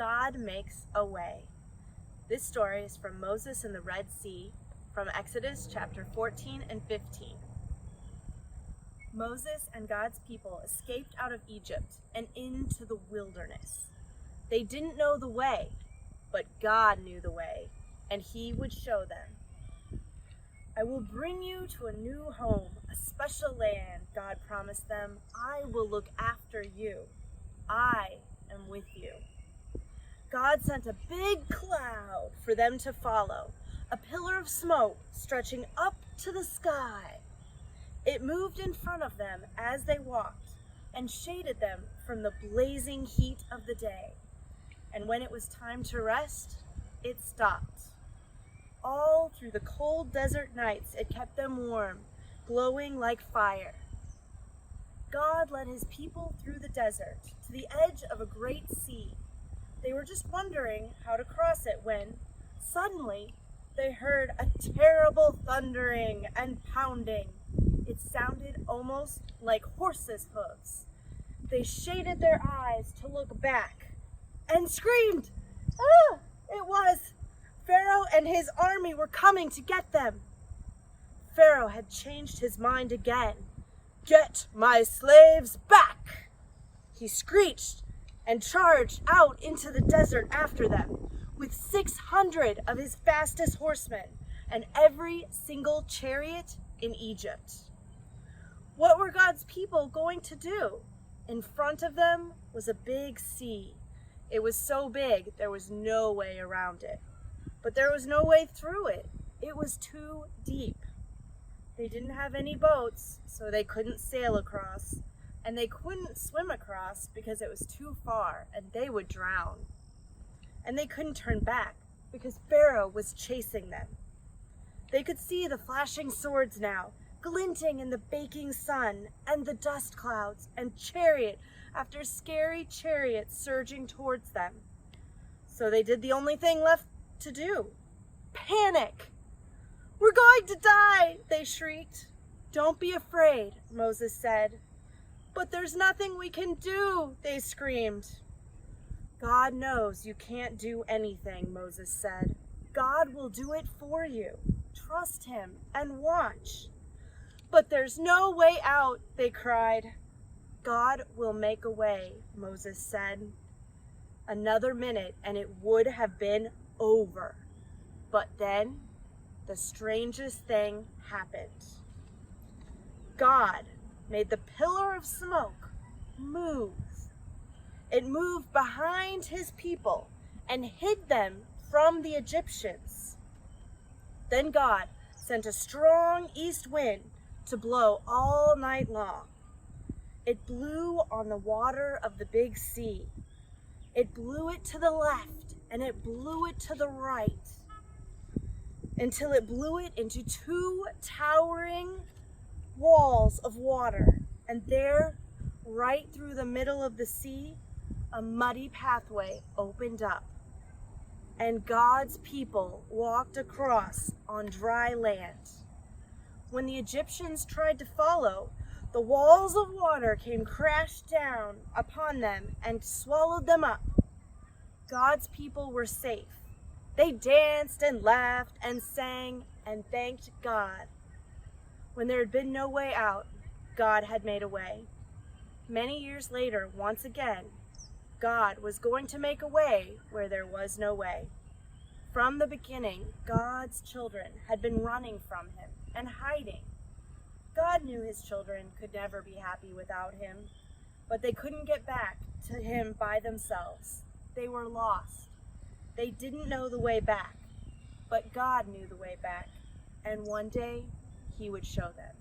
God makes a way. This story is from Moses and the Red Sea, from Exodus chapter 14 and 15. Moses and God's people escaped out of Egypt and into the wilderness. They didn't know the way, but God knew the way, and He would show them. I will bring you to a new home, a special land, God promised them. I will look after you. I am with you. God sent a big cloud for them to follow, a pillar of smoke stretching up to the sky. It moved in front of them as they walked and shaded them from the blazing heat of the day. And when it was time to rest, it stopped. All through the cold desert nights, it kept them warm, glowing like fire. God led His people through the desert to the edge of a great sea. They were just wondering how to cross it when, suddenly, they heard a terrible thundering and pounding. It sounded almost like horses' hooves. They shaded their eyes to look back and screamed. Ah! It was Pharaoh and his army were coming to get them. Pharaoh had changed his mind again. "Get my slaves back!" he screeched and charged out into the desert after them with 600 of his fastest horsemen and every single chariot in Egypt. What were God's people going to do? In front of them was a big sea. It was so big there was no way around it. But there was no way through it. It was too deep. They didn't have any boats, so they couldn't sail across, and they couldn't swim across because it was too far and they would drown. And they couldn't turn back because Pharaoh was chasing them. They could see the flashing swords now, glinting in the baking sun and the dust clouds, and chariot after scary chariot surging towards them. So they did the only thing left to do: panic. "We're going to die," they shrieked. "Don't be afraid," Moses said. "But there's nothing we can do," they screamed. "God knows you can't do anything," Moses said. "God will do it for you. Trust Him and watch." "But there's no way out," they cried. "God will make a way," Moses said. Another minute and it would have been over. But then the strangest thing happened. God made the pillar of smoke move. It moved behind His people and hid them from the Egyptians. Then God sent a strong east wind to blow all night long. It blew on the water of the big sea. It blew it to the left and it blew it to the right, until it blew it into two towering walls of water. And there, right through the middle of the sea, a muddy pathway opened up. And God's people walked across on dry land. When the Egyptians tried to follow, the walls of water came crashed down upon them and swallowed them up. God's people were safe. They danced and laughed and sang and thanked God. When there had been no way out, God had made a way. Many years later, once again, God was going to make a way where there was no way. From the beginning, God's children had been running from Him and hiding. God knew His children could never be happy without Him, but they couldn't get back to Him by themselves. They were lost. They didn't know the way back, but God knew the way back, and one day He would show them.